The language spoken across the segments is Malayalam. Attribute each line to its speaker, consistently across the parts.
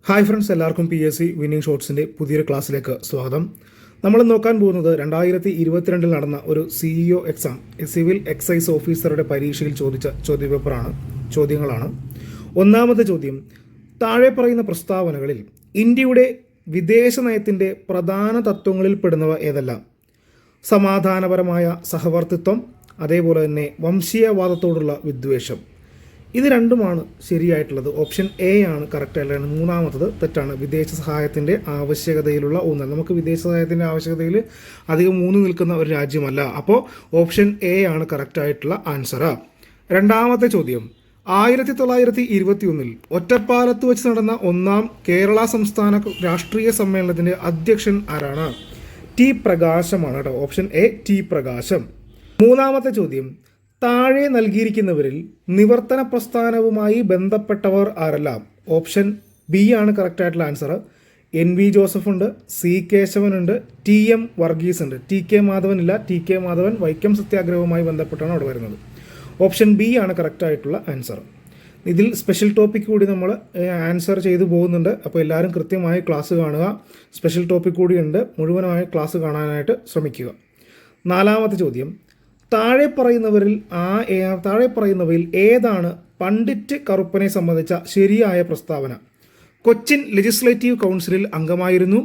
Speaker 1: ഹായ് ഫ്രണ്ട്സ്, എല്ലാവർക്കും PSC വിന്നിംഗ് ഷോട്ട്സിൻ്റെ പുതിയൊരു ക്ലാസ്സിലേക്ക് സ്വാഗതം. നമ്മൾ നോക്കാൻ പോകുന്നത് 2022 നടന്ന ഒരു CEO എക്സാം, സിവിൽ എക്സൈസ് ഓഫീസറുടെ പരീക്ഷയിൽ ചോദിച്ച ചോദ്യങ്ങളാണ്. ഒന്നാമത്തെ ചോദ്യം, താഴെ പറയുന്ന പ്രസ്താവനകളിൽ ഇന്ത്യയുടെ വിദേശ നയത്തിൻ്റെ പ്രധാന തത്വങ്ങളിൽ പെടുന്നവ ഏതെല്ലാം? സമാധാനപരമായ സഹവർത്തിത്വം, അതേപോലെ തന്നെ വംശീയവാദത്തോടുള്ള വിദ്വേഷം. ഇത് രണ്ടുമാണ് ശരിയായിട്ടുള്ളത്. ഓപ്ഷൻ എ ആണ് കറക്റ്റായിട്ടുള്ളത്. മൂന്നാമത്തത് തെറ്റാണ്. വിദേശ സഹായത്തിൻ്റെ ആവശ്യകതയിലുള്ള ഊന്നൽ. നമുക്ക് വിദേശ സഹായത്തിൻ്റെ ആവശ്യകതയിൽ അധികം ഊന്നി നിൽക്കുന്ന ഒരു രാജ്യമല്ല. അപ്പോൾ ഓപ്ഷൻ എ ആണ് കറക്റ്റായിട്ടുള്ള ആൻസർ. രണ്ടാമത്തെ ചോദ്യം, 1921 ഒറ്റപ്പാലത്ത് വെച്ച് നടന്ന ഒന്നാം കേരള സംസ്ഥാന രാഷ്ട്രീയ സമ്മേളനത്തിൻ്റെ അധ്യക്ഷൻ ആരാണ്? ടി പ്രകാശമാണ് കേട്ടോ. ഓപ്ഷൻ എ ടി പ്രകാശം. മൂന്നാമത്തെ ചോദ്യം, താഴെ നൽകിയിരിക്കുന്നവരിൽ നിവർത്തന പ്രസ്ഥാനവുമായി ബന്ധപ്പെട്ടവർ ആരെല്ലാം? ഓപ്ഷൻ ബി ആണ് കറക്റ്റായിട്ടുള്ള ആൻസർ. NV ജോസഫ് ഉണ്ട്, C കേശവനുണ്ട്, TM വർഗീസ് ഉണ്ട്. TK മാധവൻ ഇല്ല. TK മാധവൻ വൈക്കം സത്യാഗ്രഹവുമായി ബന്ധപ്പെട്ടാണ് അവിടെ വരുന്നത്. ഓപ്ഷൻ ബി ആണ് കറക്റ്റായിട്ടുള്ള ആൻസർ. ഇതിൽ സ്പെഷ്യൽ ടോപ്പിക് കൂടി നമ്മൾ ആൻസർ ചെയ്തു പോകുന്നുണ്ട്. അപ്പോൾ എല്ലാവരും കൃത്യമായി ക്ലാസ് കാണുക. സ്പെഷ്യൽ ടോപ്പിക് കൂടിയുണ്ട്, മുഴുവനായി ക്ലാസ് കാണാനായിട്ട് ശ്രമിക്കുക. നാലാമത്തെ ചോദ്യം, താഴെ പറയുന്നവയിൽ ഏതാണ് പണ്ഡിറ്റ് കറുപ്പനെ സംബന്ധിച്ച ശരിയായ പ്രസ്താവന? കൊച്ചിൻ ലെജിസ്ലേറ്റീവ് കൗൺസിലിൽ അംഗമായിരുന്നു,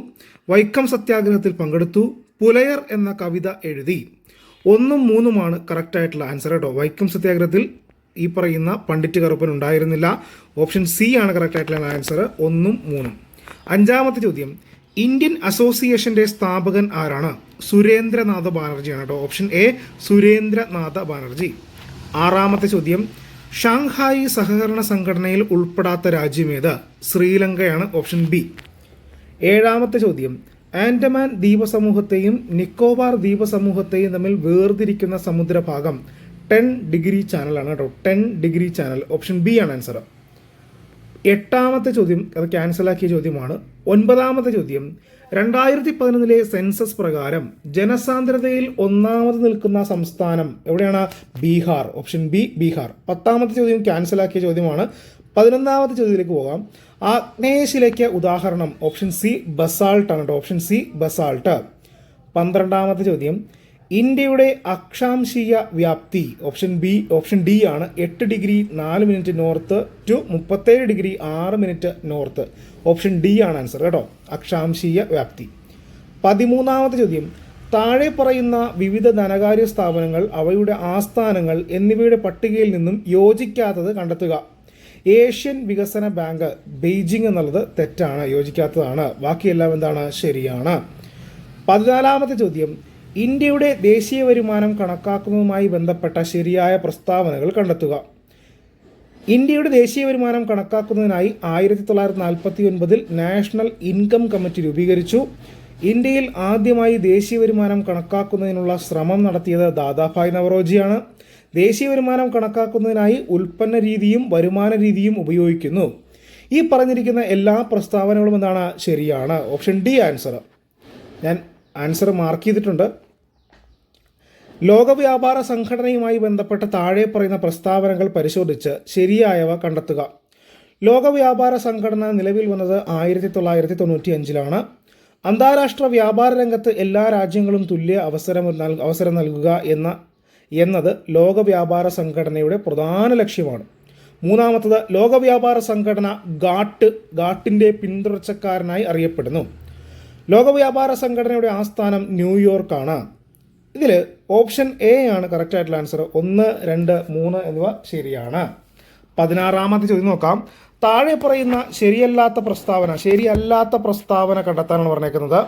Speaker 1: വൈക്കം സത്യാഗ്രഹത്തിൽ പങ്കെടുത്തു, പുലയർ എന്ന കവിത എഴുതി. 1ഉം 3ഉമാണ് കറക്റ്റായിട്ടുള്ള ആൻസർ കേട്ടോ. വൈക്കം സത്യാഗ്രഹത്തിൽ ഈ പറയുന്ന പണ്ഡിറ്റ് കറുപ്പൻ ഉണ്ടായിരുന്നില്ല. ഓപ്ഷൻ സി ആണ് കറക്റ്റായിട്ടുള്ള ആൻസർ. 1ഉം 3ഉം. അഞ്ചാമത്തെ ചോദ്യം, ഇന്ത്യൻ അസോസിയേഷന്റെ സ്ഥാപകൻ ആരാണ്? സുരേന്ദ്രനാഥ ബാനർജിയാണ് കേട്ടോ. Option A Surendranath Banerjee. ആറാമത്തെ ചോദ്യം, ഷാങ്ഹായി സഹകരണ സംഘടനയിൽ ഉൾപ്പെടാത്ത രാജ്യമേത്? ശ്രീലങ്കയാണ്. Option B. ഏഴാമത്തെ ചോദ്യം, ആൻഡമാൻ ദ്വീപസമൂഹത്തെയും നിക്കോബാർ ദ്വീപസമൂഹത്തെയും തമ്മിൽ വേർതിരിക്കുന്ന സമുദ്രഭാഗം 10 ഡിഗ്രി ചാനലാണ് കേട്ടോ. 10 ഡിഗ്രി ചാനൽ. ഓപ്ഷൻ ബി ആണ് ആൻസർ. എട്ടാമത്തെ ചോദ്യം അത് ക്യാൻസലാക്കിയ ചോദ്യമാണ്. ഒൻപതാമത്തെ ചോദ്യം, 2011 സെൻസസ് പ്രകാരം ജനസാന്ദ്രതയിൽ ഒന്നാമത് നിൽക്കുന്ന സംസ്ഥാനം എവിടെയാണ്? ബീഹാർ. Option B Bihar. പത്താമത്തെ ചോദ്യം ക്യാൻസലാക്കിയ ചോദ്യമാണ്. 11ാമത്തെ ചോദ്യത്തിലേക്ക് പോകാം. ആഗ്നേയശിലയ്ക്ക് ഉദാഹരണം? ഓപ്ഷൻ സി ബസാൾട്ട് ആണ് കേട്ടോ. Option C basalt. 12ാമത്തെ ചോദ്യം, ഇന്ത്യയുടെ അക്ഷാംശീയ വ്യാപ്തി? ഓപ്ഷൻ ഡി ആണ്. 8 degree 4 minute north to 37 degree 6 minute north. Option D ആണ് ആൻസർ കേട്ടോ. അക്ഷാംശീയ വ്യാപ്തി. 13ാമത്തെ ചോദ്യം, താഴെ പറയുന്ന വിവിധ ധനകാര്യ സ്ഥാപനങ്ങൾ, അവയുടെ ആസ്ഥാനങ്ങൾ എന്നിവയുടെ പട്ടികയിൽ നിന്നും യോജിക്കാത്തത് കണ്ടെത്തുക. ഏഷ്യൻ വികസന ബാങ്ക് ബെയ്ജിംഗ് എന്നുള്ളത് തെറ്റാണ്, യോജിക്കാത്തതാണ്. ബാക്കിയെല്ലാം എന്താണ്? ശരിയാണ്. 14ാമത്തെ ചോദ്യം, ഇന്ത്യയുടെ ദേശീയ വരുമാനം കണക്കാക്കുന്നതുമായി ബന്ധപ്പെട്ട ശരിയായ പ്രസ്താവനകൾ കണ്ടെത്തുക. ഇന്ത്യയുടെ ദേശീയ വരുമാനം കണക്കാക്കുന്നതിനായി 1949 നാഷണൽ ഇൻകം കമ്മിറ്റി രൂപീകരിച്ചു. ഇന്ത്യയിൽ ആദ്യമായി ദേശീയ വരുമാനം കണക്കാക്കുന്നതിനുള്ള ശ്രമം നടത്തിയത് ദാദാഭായ് നവറോജിയാണ്. ദേശീയ വരുമാനം കണക്കാക്കുന്നതിനായി ഉൽപ്പന്ന രീതിയും വരുമാന രീതിയും ഉപയോഗിക്കുന്നു. ഈ പറഞ്ഞിരിക്കുന്ന എല്ലാ പ്രസ്താവനകളും എന്താണ്? ശരിയാണ്. Option D answer. ഞാൻ ആൻസർ മാർക്ക് ചെയ്തിട്ടുണ്ട്. ലോകവ്യാപാര സംഘടനയുമായി ബന്ധപ്പെട്ട താഴെ പറയുന്ന പ്രസ്താവനകൾ പരിശോധിച്ച് ശരിയായവ കണ്ടെത്തുക. ലോകവ്യാപാര സംഘടന നിലവിൽ വന്നത് 1995 അന്താരാഷ്ട്ര വ്യാപാര രംഗത്ത് എല്ലാ രാജ്യങ്ങളും തുല്യ അവസരം നൽകുക എന്നത് ലോകവ്യാപാര സംഘടനയുടെ പ്രധാന ലക്ഷ്യമാണ്. മൂന്നാമത്തത്, ലോകവ്യാപാര സംഘടന ഗാട്ടിൻ്റെ പിന്തുടർച്ചക്കാരനായി അറിയപ്പെടുന്നു. ലോകവ്യാപാര സംഘടനയുടെ ആസ്ഥാനം ന്യൂയോർക്കാണ്. ഇതിൽ ഓപ്ഷൻ എ ആണ് കറക്റ്റായിട്ടുള്ള ആൻസർ. 1, 2, 3 എന്നിവ ശരിയാണ്. 16ാമത്തെ ചോദ്യം നോക്കാം. താഴെ പറയുന്ന ശരിയല്ലാത്ത പ്രസ്താവന കണ്ടെത്താനാണ് പറഞ്ഞേക്കുന്നത്.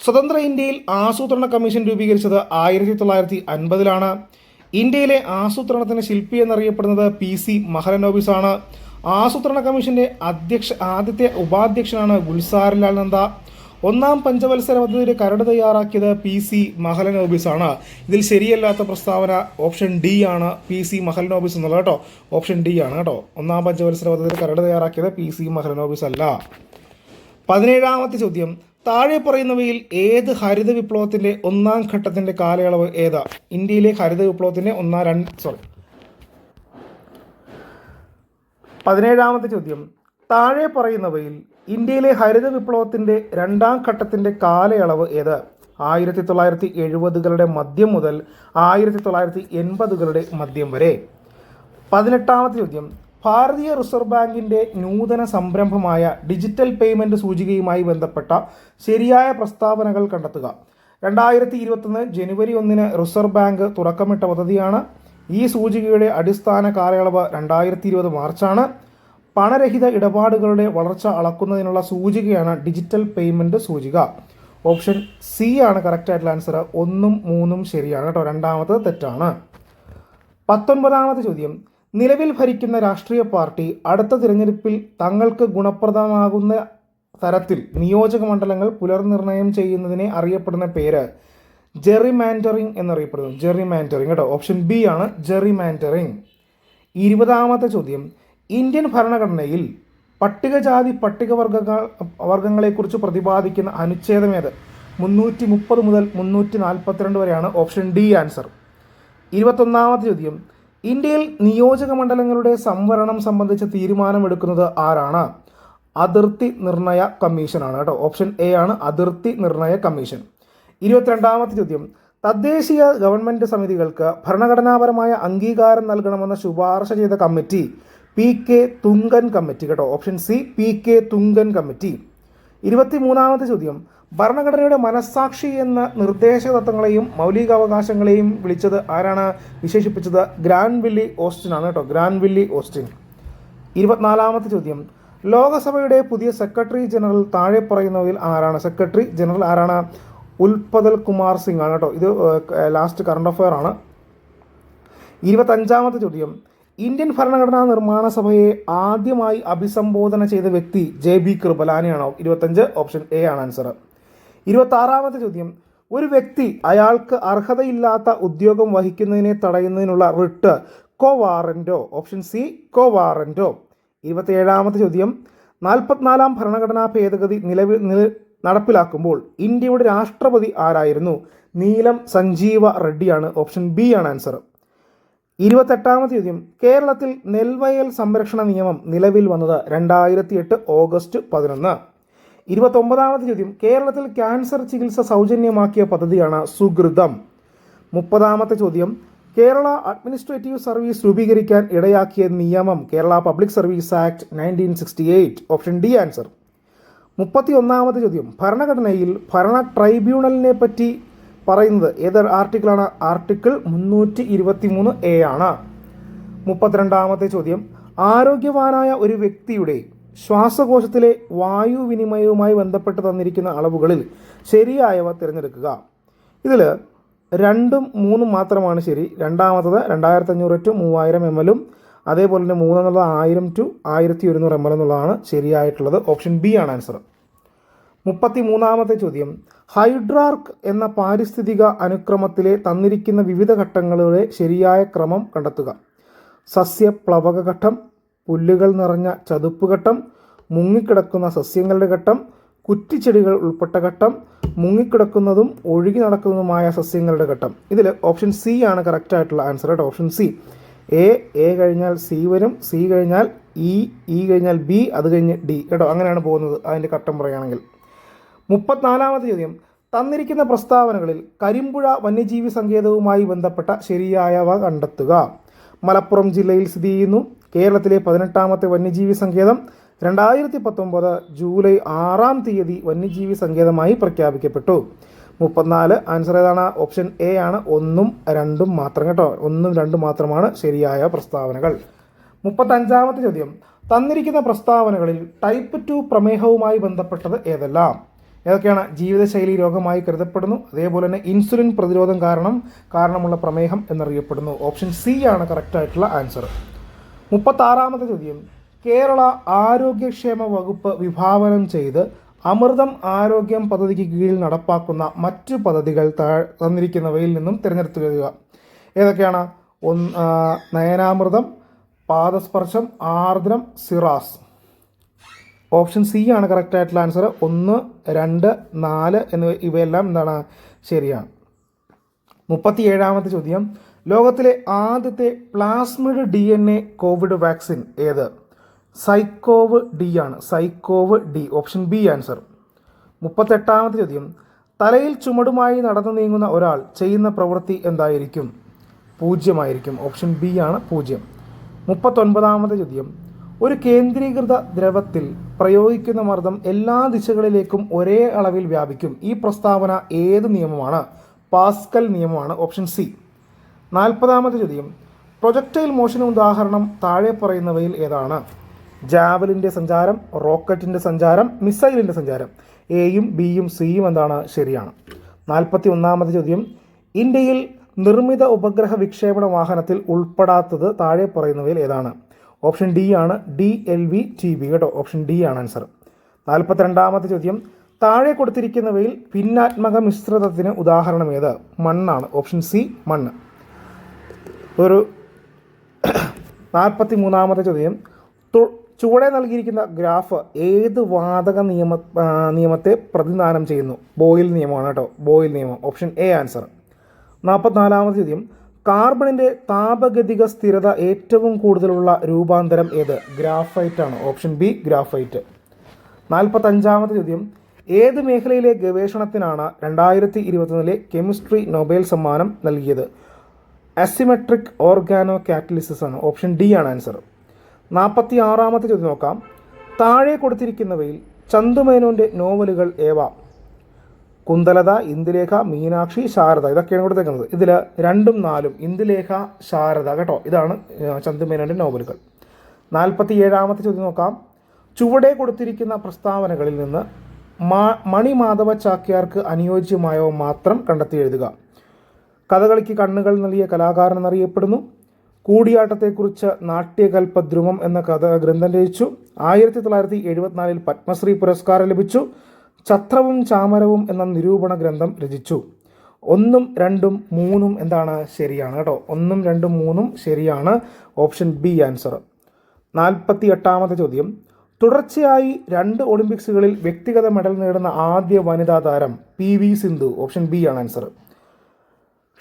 Speaker 1: സ്വതന്ത്ര ഇന്ത്യയിൽ ആസൂത്രണ കമ്മീഷൻ രൂപീകരിച്ചത് 1950 ഇന്ത്യയിലെ ആസൂത്രണത്തിന് ശില്പി എന്നറിയപ്പെടുന്നത് PC മഹലനോബിസ് ആണ്. ആസൂത്രണ കമ്മീഷന്റെ ആദ്യത്തെ ഉപാധ്യക്ഷനാണ് ഗുൽസാരിലാൽ നന്ദ. 1ാം പഞ്ചവത്സര പദ്ധതിയുടെ കരട് തയ്യാറാക്കിയത് PC മഹലനോബിസ് ആണ്. ഇതിൽ ശരിയല്ലാത്ത പ്രസ്താവന ഓപ്ഷൻ ഡി ആണ്. PC മഹലനോബിസ് എന്നുള്ളത് കേട്ടോ. ഓപ്ഷൻ ഡി ആണ് കേട്ടോ. 1ാം പഞ്ചവത്സര പദ്ധതിയുടെ കരട് തയ്യാറാക്കിയത് PC മഹലനോബിസ് അല്ല. 17ാമത്തെ ചോദ്യം, താഴെ പറയുന്നവയിൽ ഏത് ഹരിത വിപ്ലവത്തിന്റെ 1ാം ഘട്ടത്തിന്റെ കാലയളവ് ഏതാ? ഇന്ത്യയിലെ ഹരിത വിപ്ലവത്തിന്റെ 17ാമത്തെ ചോദ്യം, താഴെ പറയുന്നവയിൽ ഇന്ത്യയിലെ ഹരിത വിപ്ലവത്തിൻ്റെ രണ്ടാം ഘട്ടത്തിൻ്റെ കാലയളവ് ഏത്? 1970കളുടെ മധ്യം മുതൽ 1980കളുടെ മധ്യം വരെ. 18ാമത്തെ ചോദ്യം, ഭാരതീയ റിസർവ് ബാങ്കിൻ്റെ നൂതന സംരംഭമായ ഡിജിറ്റൽ പേയ്മെൻറ്റ് സൂചികയുമായി ബന്ധപ്പെട്ട ശരിയായ പ്രസ്താവനകൾ കണ്ടെത്തുക. 2021 ജനുവരി 1 റിസർവ് ബാങ്ക് തുടക്കമിട്ട പദ്ധതിയാണ്. ഈ സൂചികയുടെ അടിസ്ഥാന കാലയളവ് 2020 മാർച്ചാണ്. പണരഹിത ഇടപാടുകളുടെ വളർച്ച അളക്കുന്നതിനുള്ള സൂചികയാണ് ഡിജിറ്റൽ പേയ്മെൻറ്റ് സൂചിക. ഓപ്ഷൻ സി ആണ് കറക്റ്റ് ആയിട്ടുള്ള ആൻസർ. 1ഉം 3ഉം ശരിയാണ് കേട്ടോ, രണ്ടാമത്തത് തെറ്റാണ്. 19ാമത്തെ ചോദ്യം, നിലവിൽ ഭരിക്കുന്ന രാഷ്ട്രീയ പാർട്ടി അടുത്ത തിരഞ്ഞെടുപ്പിൽ തങ്ങൾക്ക് ഗുണപ്രദമാകുന്ന തരത്തിൽ നിയോജക മണ്ഡലങ്ങൾ പുനർനിർണയം ചെയ്യുന്നതിനെ അറിയപ്പെടുന്ന പേര് ജെറിമാൻഡറിംഗ് എന്നറിയപ്പെടുന്നു. ജെറിമാൻഡറിംഗ് കേട്ടോ, ഓപ്ഷൻ ബി ആണ് ജെറിമാൻഡറിംഗ്. 20ാമത്തെ ചോദ്യം, ഇന്ത്യൻ ഭരണഘടനയിൽ പട്ടികജാതി വർഗങ്ങളെക്കുറിച്ച് പ്രതിപാദിക്കുന്ന അനുച്ഛേദം ഏത്? 330 മുതൽ 342 വരെയാണ്. Option D answer. 21ാമത്തെ ചോദ്യം, ഇന്ത്യയിൽ നിയോജക മണ്ഡലങ്ങളുടെ സംവരണം സംബന്ധിച്ച് തീരുമാനമെടുക്കുന്നത് ആരാണ്? അതിർത്തി നിർണയ കമ്മീഷനാണ് കേട്ടോ, ഓപ്ഷൻ എ ആണ് അതിർത്തി നിർണയ കമ്മീഷൻ. 22ാമത്തെ ചോദ്യം, തദ്ദേശീയ ഗവൺമെൻറ് സമിതികൾക്ക് ഭരണഘടനാപരമായ അംഗീകാരം നൽകണമെന്ന് ശുപാർശ ചെയ്ത കമ്മിറ്റി PK തുങ്കൻ കമ്മിറ്റി കേട്ടോ, option C PK Thungan committee. 23ാമത്തെ ചോദ്യം, ഭരണഘടനയുടെ മനസ്സാക്ഷി എന്ന നിർദ്ദേശ തത്വങ്ങളെയും മൗലികാവകാശങ്ങളെയും വിളിച്ചത് ആരാണ്? വിശേഷിപ്പിച്ചത് ഗ്രാൻവില്ലി ഓസ്റ്റിൻ ആണ് കേട്ടോ, ഗ്രാൻവില്ലി ഓസ്റ്റിൻ. 24ാമത്തെ ചോദ്യം, ലോകസഭയുടെ പുതിയ സെക്രട്ടറി ജനറൽ താഴെ പറയുന്നവയിൽ ആരാണ്? സെക്രട്ടറി ജനറൽ ആരാണ്? ഉൽപ്പതൽ കുമാർ സിംഗ് ആണ് കേട്ടോ. ഇത് ലാസ്റ്റ് കറണ്ട് അഫയർ ആണ്. 25ാമത്തെ ചോദ്യം, ഇന്ത്യൻ ഭരണഘടനാ നിർമ്മാണ സഭയെ ആദ്യമായി അഭിസംബോധന ചെയ്ത വ്യക്തി JB കൃപലാനിയാണോ? 25 ഓപ്ഷൻ എ ആണ് ആൻസർ. 26ാമത്തെ ചോദ്യം, ഒരു വ്യക്തി അയാൾക്ക് അർഹതയില്ലാത്ത ഉദ്യോഗം വഹിക്കുന്നതിനെ തടയുന്നതിനുള്ള റിട്ട് കോ വാറന്റോ? ഓപ്ഷൻ സി കോ വാറന്റോ. 27ാമത്തെ ചോദ്യം, 44ാം ഭരണഘടനാ ഭേദഗതി നടപ്പിലാക്കുമ്പോൾ ഇന്ത്യയുടെ രാഷ്ട്രപതി ആരായിരുന്നു? നീലം സഞ്ജീവ റെഡ്ഡിയാണ്. ഓപ്ഷൻ ബി ആണ് ആൻസർ. 28ാമത്തെ ചോദ്യം, കേരളത്തിൽ നെൽവയൽ സംരക്ഷണ നിയമം നിലവിൽ വന്നത് 2008 ഓഗസ്റ്റ് 11. 29ാമത്തെ ചോദ്യം, കേരളത്തിൽ ക്യാൻസർ ചികിത്സ സൗജന്യമാക്കിയ പദ്ധതിയാണ് സുകൃതം. 30ാമത്തെ ചോദ്യം, കേരള അഡ്മിനിസ്ട്രേറ്റീവ് സർവീസ് രൂപീകരിക്കാൻ ഇടയാക്കിയ നിയമം Kerala public service act 1968. Option D answer. 31ാമത്തെ ചോദ്യം, ഭരണഘടനയിൽ ഭരണ ട്രൈബ്യൂണലിനെ പറ്റി പറയുന്നത് ഏത് ആർട്ടിക്കിളാണ്? ആർട്ടിക്കിൾ 323A ആണ്. 32ാമത്തെ ചോദ്യം, ആരോഗ്യവാനായ ഒരു വ്യക്തിയുടെ ശ്വാസകോശത്തിലെ വായുവിനിമയവുമായി ബന്ധപ്പെട്ട് തന്നിരിക്കുന്ന അളവുകളിൽ ശരിയായവ തിരഞ്ഞെടുക്കുക. ഇതിൽ 2ഉം 3ഉം മാത്രമാണ് ശരി. രണ്ടാമത്തത് 2500 to 3000 ml, അതേപോലെ തന്നെ 3 എന്നുള്ളത് 1000 to 1100 ml എന്നുള്ളതാണ് ശരിയായിട്ടുള്ളത്. ഓപ്ഷൻ ബി ആണ് ആൻസർ. 33ാമത്തെ ചോദ്യം, ഹൈഡ്രാർക്ക് എന്ന പാരിസ്ഥിതിക അനുക്രമത്തിലെ തന്നിരിക്കുന്ന വിവിധ ഘട്ടങ്ങളുടെ ശരിയായ ക്രമം കണ്ടെത്തുക. സസ്യപ്ലവക ഘട്ടം, പുല്ലുകൾ നിറഞ്ഞ ചതുപ്പ് ഘട്ടം, മുങ്ങിക്കിടക്കുന്ന സസ്യങ്ങളുടെ ഘട്ടം, കുറ്റിച്ചെടികൾ ഉൾപ്പെട്ട ഘട്ടം, മുങ്ങിക്കിടക്കുന്നതും ഒഴുകി നടക്കുന്നതുമായ സസ്യങ്ങളുടെ ഘട്ടം. ഇതിൽ ഓപ്ഷൻ സി ആണ് കറക്റ്റ് ആയിട്ടുള്ള ആൻസർ കേട്ടോ, ഓപ്ഷൻ സി. എ കഴിഞ്ഞാൽ സി വരും, സി കഴിഞ്ഞാൽ ഇ കഴിഞ്ഞാൽ ബി, അത് കഴിഞ്ഞ് ഡി കേട്ടോ, അങ്ങനെയാണ് പോകുന്നത് അതിൻ്റെ ഘട്ടം പറയുകയാണെങ്കിൽ. 34ാമത്തെ ചോദ്യം, തന്നിരിക്കുന്ന പ്രസ്താവനകളിൽ കരിമ്പുഴ വന്യജീവി സങ്കേതവുമായി ബന്ധപ്പെട്ട ശരിയായവ കണ്ടെത്തുക. മലപ്പുറം ജില്ലയിൽ സ്ഥിതി ചെയ്യുന്നു. കേരളത്തിലെ 18ാമത്തെ വന്യജീവി സങ്കേതം 2019 ജൂലൈ 6-ാം തീയതി വന്യജീവി സങ്കേതമായി പ്രഖ്യാപിക്കപ്പെട്ടു. 34 ആൻസർ ഏതാണ്? ഓപ്ഷൻ എ ആണ്. 1ഉം 2ഉം മാത്രം കേട്ടോ, 1ഉം 2ഉം മാത്രമാണ് ശരിയായ പ്രസ്താവനകൾ. 35ാമത്തെ ചോദ്യം, തന്നിരിക്കുന്ന പ്രസ്താവനകളിൽ ടൈപ്പ് 2 പ്രമേഹവുമായി ബന്ധപ്പെട്ടത് ഏതെല്ലാം? ഏതൊക്കെയാണ്? ജീവിതശൈലി രോഗമായി കരുതപ്പെടുന്നു, അതേപോലെ തന്നെ ഇൻസുലിൻ പ്രതിരോധം കാരണമുള്ള പ്രമേഹം എന്നറിയപ്പെടുന്നു. ഓപ്ഷൻ സി ആണ് കറക്റ്റായിട്ടുള്ള ആൻസർ. 36ാമത്തെ ചോദ്യം, കേരള ആരോഗ്യക്ഷേമ വകുപ്പ് വിഭാവനം ചെയ്ത് അമൃതം ആരോഗ്യം പദ്ധതിക്ക് കീഴിൽ നടപ്പാക്കുന്ന മറ്റു പദ്ധതികൾ തന്നിരിക്കുന്നവയിൽ നിന്നും തിരഞ്ഞെടുത്തുക. ഏതൊക്കെയാണ്? നയനാമൃതം, പാദസ്പർശം, ആർദ്രം, സിറാസ്. ഓപ്ഷൻ സി ആണ് കറക്റ്റായിട്ടുള്ള ആൻസർ. 1, 2, 4 എന്നിവ ഇവയെല്ലാം എന്താണ്? ശരിയാണ്. 37ാമത്തെ ചോദ്യം, ലോകത്തിലെ ആദ്യത്തെ പ്ലാസ്മിഡ് DNA കോവിഡ് വാക്സിൻ ഏത്? സൈക്കോവ് ഡി ആണ്. ZyCoV D. Option B answer. 38ാമത്തെ ചോദ്യം. തലയിൽ ചുമടുമായി നടന്നു നീങ്ങുന്ന ഒരാൾ ചെയ്യുന്ന പ്രവൃത്തി എന്തായിരിക്കും? 0 ആയിരിക്കും. ഓപ്ഷൻ ബി ആണ് 0. 39ാമത്തെ ചോദ്യം. ഒരു കേന്ദ്രീകൃത ദ്രവത്തിൽ പ്രയോഗിക്കുന്ന മർദ്ദം എല്ലാ ദിശകളിലേക്കും ഒരേ അളവിൽ വ്യാപിക്കും. ഈ പ്രസ്താവന ഏത് നിയമമാണ്? പാസ്കൽ നിയമമാണ്. Option C. 40ാമത്തെ ചോദ്യം. പ്രൊജക്ടൈൽ മോഷന് ഉദാഹരണം താഴെ പറയുന്നവയിൽ ഏതാണ്? ജാവലിൻ്റെ സഞ്ചാരം, റോക്കറ്റിൻ്റെ സഞ്ചാരം, മിസൈലിൻ്റെ സഞ്ചാരം. എയും ബിയും സിയും എന്താണ്? ശരിയാണ്. 41ാമത്തെ ചോദ്യം. ഇന്ത്യയിൽ നിർമ്മിത ഉപഗ്രഹ വിക്ഷേപണ വാഹനത്തിൽ ഉൾപ്പെടാത്തത് താഴെ പറയുന്നവയിൽ ഏതാണ്? ഓപ്ഷൻ ഡി ആണ് DLV-TB കേട്ടോ. ഓപ്ഷൻ ഡി ആണ് ആൻസർ. 42ാമത്തെ ചോദ്യം. താഴെ കൊടുത്തിരിക്കുന്നവയിൽ ഭിന്നാത്മക മിശ്രിതത്തിന് ഉദാഹരണം ഏത്? മണ്ണാണ്. ഓപ്ഷൻ സി മണ്ണ്. ഒരു 43ാമത്തെ ചോദ്യം. ചുവടെ നൽകിയിരിക്കുന്ന ഗ്രാഫ് ഏത് വാതക നിയമത്തെ പ്രതിനിധാനം ചെയ്യുന്നു? ബോയിൽ നിയമമാണ് കേട്ടോ. ബോയിൽ നിയമം. Option A answer. 44ാമത്തെ ചോദ്യം. കാർബണിൻ്റെ താപഗതിക സ്ഥിരത ഏറ്റവും കൂടുതലുള്ള രൂപാന്തരം ഏത്? ഗ്രാഫൈറ്റ് ആണ്. Option B graphite. 45ാമത്തെ ചോദ്യം. ഏത് മേഖലയിലെ ഗവേഷണത്തിനാണ് 2021 കെമിസ്ട്രി നൊബേൽ സമ്മാനം നൽകിയത്? അസിമെട്രിക് ഓർഗാനോ കാറ്റലിസിസ് ആണ്. ഓപ്ഷൻ ഡി ആണ് ആൻസർ. 46ാമത്തെ ചോദ്യം നോക്കാം. താഴെ കൊടുത്തിരിക്കുന്നവയിൽ ചന്തുമേനോൻ്റെ നോവലുകൾ ഏവ? കുന്തലത, ഇന്ദുലേഖ, മീനാക്ഷി, ശാരദ. ഇതൊക്കെയാണ് കൊടുത്തേക്കുന്നത്. ഇതിൽ 2ഉം 4ഉം ഇന്ദുലേഖ, ശാരദ കേട്ടോ. ഇതാണ് ചന്തുമേനോൻ്റെ നോവലുകൾ. 47ാമത്തെ ചോദ്യം നോക്കാം. ചുവടെ കൊടുത്തിരിക്കുന്ന പ്രസ്താവനകളിൽ നിന്ന് മണിമാധവ ചാക്യാർക്ക് അനുയോജ്യമായവ മാത്രം കണ്ടെത്തി എഴുതുക. കഥകളിക്ക് കണ്ണുകൾ നൽകിയ കലാകാരൻ എന്നറിയപ്പെടുന്നു. കൂടിയാട്ടത്തെക്കുറിച്ച് നാട്യകൽപദ്രുമം എന്ന ഗ്രന്ഥം രചിച്ചു. 1974 പത്മശ്രീ പുരസ്കാരം ലഭിച്ചു. ഛത്രവും ചാമരവും എന്ന നിരൂപണ ഗ്രന്ഥം രചിച്ചു. 1ഉം 2ഉം 3ഉം എന്താണ്? ശരിയാണ് കേട്ടോ. 1ഉം 2ഉം 3ഉം ശരിയാണ്. Option B answer. 48ാമത്തെ ചോദ്യം. തുടർച്ചയായി 2 ഒളിമ്പിക്സുകളിൽ വ്യക്തിഗത മെഡൽ നേടുന്ന ആദ്യ വനിതാ താരം PV സിന്ധു. ഓപ്ഷൻ ബി ആണ് ആൻസർ.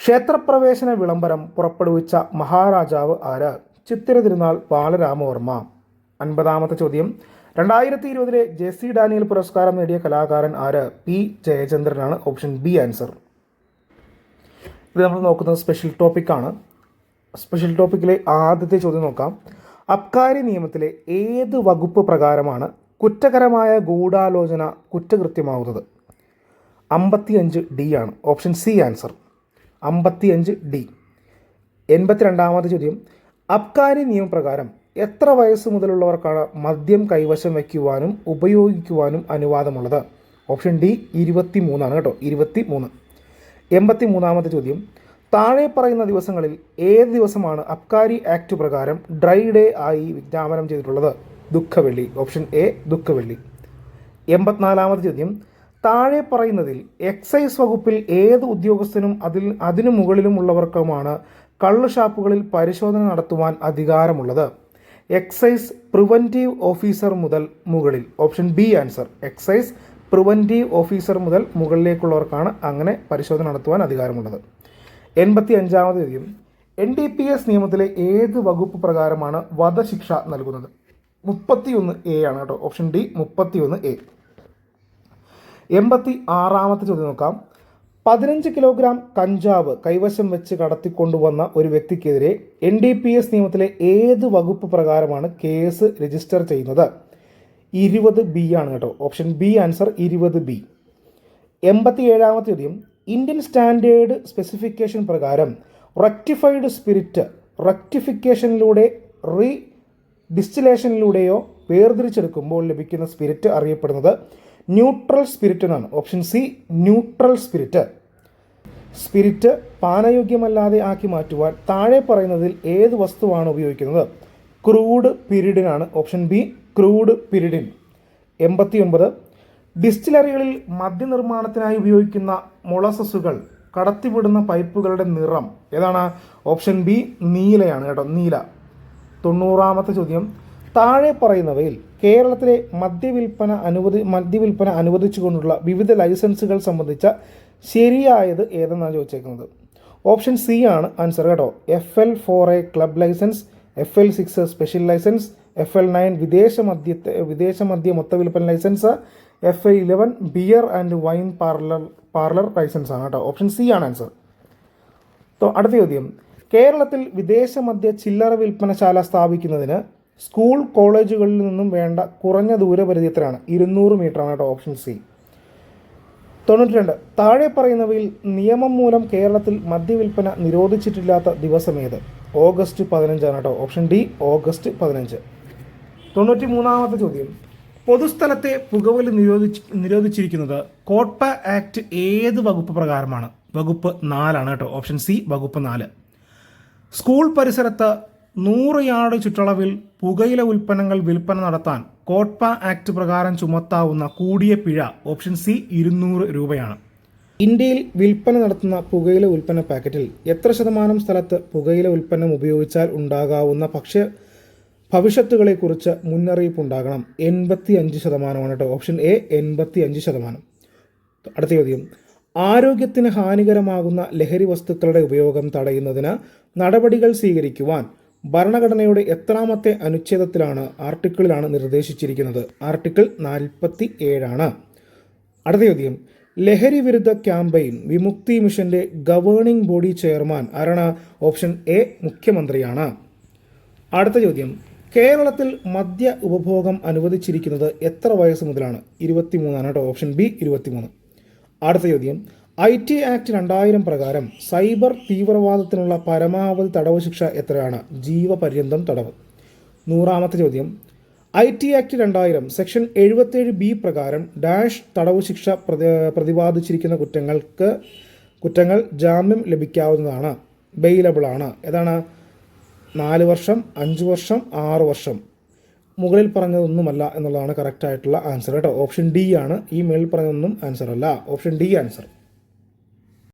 Speaker 1: ക്ഷേത്രപ്രവേശന വിളംബരം പുറപ്പെടുവിച്ച മഹാരാജാവ് ആര്? ചിത്തിര തിരുനാൾ ബാലരാമവർമ്മ. 50ാമത്തെ ചോദ്യം. 2020 JC ഡാനിയൽ പുരസ്കാരം നേടിയ കലാകാരൻ ആര്? P ജയചന്ദ്രനാണ്. Option B answer. ഇത് നമ്മൾ നോക്കുന്നത് സ്പെഷ്യൽ ടോപ്പിക്കാണ്. സ്പെഷ്യൽ ടോപ്പിക്കിലെ ആദ്യത്തെ ചോദ്യം നോക്കാം. അബ്കാരി നിയമത്തിലെ ഏത് വകുപ്പ് പ്രകാരമാണ് കുറ്റകരമായ ഗൂഢാലോചന കുറ്റകൃത്യമാവുന്നത്? 55D ആണ്. Option C answer. 55D. 82ാമത്തെ ചോദ്യം. അബ്കാരി നിയമപ്രകാരം എത്ര വയസ്സ് മുതലുള്ളവർക്കാണ് മദ്യം കൈവശം വയ്ക്കുവാനും ഉപയോഗിക്കുവാനും അനുവാദമുള്ളത്? ഓപ്ഷൻ ഡി 23 ആണ് കേട്ടോ. 23. 83ാമത്തെ ചോദ്യം. താഴെ പറയുന്ന ദിവസങ്ങളിൽ ഏത് ദിവസമാണ് അബ്കാരി ആക്ട് പ്രകാരം ഡ്രൈ ഡേ ആയി വിജ്ഞാപനം ചെയ്തിട്ടുള്ളത്? ദുഃഖവെള്ളി. Option A ദുഃഖവെള്ളി. 84ാമത്തെ ചോദ്യം. താഴെ പറയുന്നതിൽ എക്സൈസ് വകുപ്പിൽ ഏത് ഉദ്യോഗസ്ഥനും അതിനു മുകളിലുമുള്ളവർക്കുമാണ് കള്ളുഷാപ്പുകളിൽ പരിശോധന നടത്തുവാൻ അധികാരമുള്ളത്? എക്സൈസ് പ്രിവൻറ്റീവ് ഓഫീസർ മുതൽ മുകളിൽ. Option B answer. Excise preventive officer മുതൽ മുകളിലേക്കുള്ളവർക്കാണ് അങ്ങനെ പരിശോധന നടത്തുവാൻ അധികാരമുള്ളത്. 85ാമത് ചോദ്യം. NDPS നിയമത്തിലെ ഏത് വകുപ്പ് പ്രകാരമാണ് വധശിക്ഷ നൽകുന്നത്? 31A ആണ് കേട്ടോ. Option D 31A. 86ാമത്തെ ചോദ്യം നോക്കാം. 15 കിലോഗ്രാം കഞ്ചാവ് കൈവശം വെച്ച് കടത്തിക്കൊണ്ടുവന്ന ഒരു വ്യക്തിക്കെതിരെ NDPS നിയമത്തിലെ ഏത് വകുപ്പ് പ്രകാരമാണ് കേസ് രജിസ്റ്റർ ചെയ്യുന്നത്? 20B ആണ് കേട്ടോ. Option B answer 20B. 87ാമത്തെ ചോദ്യം. ഇന്ത്യൻ സ്റ്റാൻഡേർഡ് സ്പെസിഫിക്കേഷൻ പ്രകാരം റെക്ടിഫൈഡ് സ്പിരിറ്റ് റെക്ടിഫിക്കേഷനിലൂടെ ഡിസ്റ്റിലേഷനിലൂടെയോ വേർതിരിച്ചെടുക്കുമ്പോൾ ലഭിക്കുന്ന സ്പിരിറ്റ് അറിയപ്പെടുന്നത് ന്യൂട്രൽ സ്പിരിറ്റ് എന്നാണ്. Option C neutral spirit. Spirit പാനയോഗ്യമല്ലാതെ ആക്കി മാറ്റുവാൻ താഴെ പറയുന്നതിൽ ഏത് വസ്തുവാണ് ഉപയോഗിക്കുന്നത്? ക്രൂഡ് പിരിഡിനാണ്. Option B crude pyridine. 89. ഡിസ്റ്റിലറികളിൽ മദ്യനിർമ്മാണത്തിനായി ഉപയോഗിക്കുന്ന മൊളസസുകൾ കടത്തിവിടുന്ന പൈപ്പുകളുടെ നിറം ഏതാണ്? ഓപ്ഷൻ ബി നീലയാണ് കേട്ടോ. നീല. 90ാമത്തെ ചോദ്യം. താഴെ പറയുന്നവയിൽ കേരളത്തിലെ മദ്യവിൽപ്പന അനുവദിച്ചുകൊണ്ടുള്ള വിവിധ ലൈസൻസുകൾ സംബന്ധിച്ച ശരിയായത് ഏതെന്നാണ് ചോദിച്ചേക്കുന്നത്? ഓപ്ഷൻ സി ആണ് ആൻസർ കേട്ടോ. FL4A club licence, FL6 special licence, FL9 വിദേശമദ്യ മൊത്ത വിൽപ്പന licence, FA11 beer and wine parlour licence ആണ് കേട്ടോ. ഓപ്ഷൻ സി ആണ് ആൻസർ. അടുത്ത ചോദ്യം, കേരളത്തിൽ വിദേശമദ്യ ചില്ലറ വിൽപ്പനശാല സ്ഥാപിക്കുന്നതിന് സ്കൂൾ കോളേജുകളിൽ നിന്നും വേണ്ട കുറഞ്ഞ ദൂരപരിധി എത്രയാണ്? 200 മീറ്റർ ആണ് കേട്ടോ. Option C. 92. താഴെ പറയുന്നവയിൽ നിയമം മൂലം കേരളത്തിൽ മദ്യവിൽപ്പന നിരോധിച്ചിട്ടില്ലാത്ത ദിവസമേത്? ഓഗസ്റ്റ് 15 ആണ് കേട്ടോ. Option D August 15. 93-ാമത്തെ ചോദ്യം, പൊതുസ്ഥലത്തെ പുകവലി നിരോധിച്ചിരിക്കുന്നത് കോട്ട്പ ആക്ട് ഏത് വകുപ്പ് പ്രകാരമാണ്? വകുപ്പ് 4 ആണ് കേട്ടോ. ഓപ്ഷൻ സി വകുപ്പ് 4. സ്കൂൾ പരിസരത്ത് 100 യാർഡ് ചുറ്റളവിൽ പുകയില ഉൽപ്പന്നങ്ങൾ വിൽപ്പന നടത്താൻ കോട്ട്പ ആക്ട് പ്രകാരം ചുമത്താവുന്ന കൂടിയ പിഴ ഓപ്ഷൻ സി 200 രൂപയാണ്. ഇന്ത്യയിൽ വിൽപ്പന നടത്തുന്ന പുകയില ഉൽപ്പന്ന പാക്കറ്റിൽ എത്ര ശതമാനം സ്ഥലത്ത് പുകയില ഉൽപ്പന്നം ഉപയോഗിച്ചാൽ ഉണ്ടാകാവുന്ന ഭവിഷ്യത്തുകളെക്കുറിച്ച് മുന്നറിയിപ്പുണ്ടാകണം? 85% കേട്ടോ. Option A 85%. അടുത്ത ചോദ്യം, ആരോഗ്യത്തിന് ഹാനികരമാകുന്ന ലഹരി വസ്തുക്കളുടെ ഉപയോഗം തടയുന്നതിന് നടപടികൾ സ്വീകരിക്കുവാൻ ഭരണഘടനയുടെ എത്രാമത്തെ അനുച്ഛേദത്തിലാണ് ആർട്ടിക്കിളിലാണ് നിർദ്ദേശിച്ചിരിക്കുന്നത്? ആർട്ടിക്കിൾ 47 ആണ്. അടുത്ത ചോദ്യം, ലഹരി വിരുദ്ധ ക്യാമ്പയിൻ വിമുക്തി മിഷന്റെ ഗവേണിംഗ് ബോഡി ചെയർമാൻ ആരാണ്? ഓപ്ഷൻ എ മുഖ്യമന്ത്രിയാണ്. അടുത്ത ചോദ്യം, കേരളത്തിൽ മദ്യ ഉപഭോഗം അനുവദിച്ചിരിക്കുന്നത് എത്ര വയസ്സ് മുതലാണ്? 23 ആണ് കേട്ടോ. Option B 23. അടുത്ത ചോദ്യം, IT ആക്ട് 2000 പ്രകാരം സൈബർ തീവ്രവാദത്തിനുള്ള പരമാവധി തടവ് ശിക്ഷ എത്രയാണ്? ജീവപര്യന്തം തടവ്. 100-ാമത്തെ ചോദ്യം, IT ആക്ട് 2000 സെക്ഷൻ 77B പ്രകാരം ഡാഷ് തടവ് ശിക്ഷ പ്രതിപാദിച്ചിരിക്കുന്ന കുറ്റങ്ങൾ ജാമ്യം ലഭിക്കാവുന്നതാണ്, ബെയിലബിൾ ആണ്. ഏതാണ്? 4 വർഷം, 5 വർഷം, 6 വർഷം. മുകളിൽ പറഞ്ഞതൊന്നുമല്ല എന്നുള്ളതാണ് കറക്റ്റായിട്ടുള്ള ആൻസർ കേട്ടോ. ഓപ്ഷൻ ഡി ആണ്. ഈ മേളിൽ പറഞ്ഞതൊന്നും ആൻസർ അല്ല. Option D answer.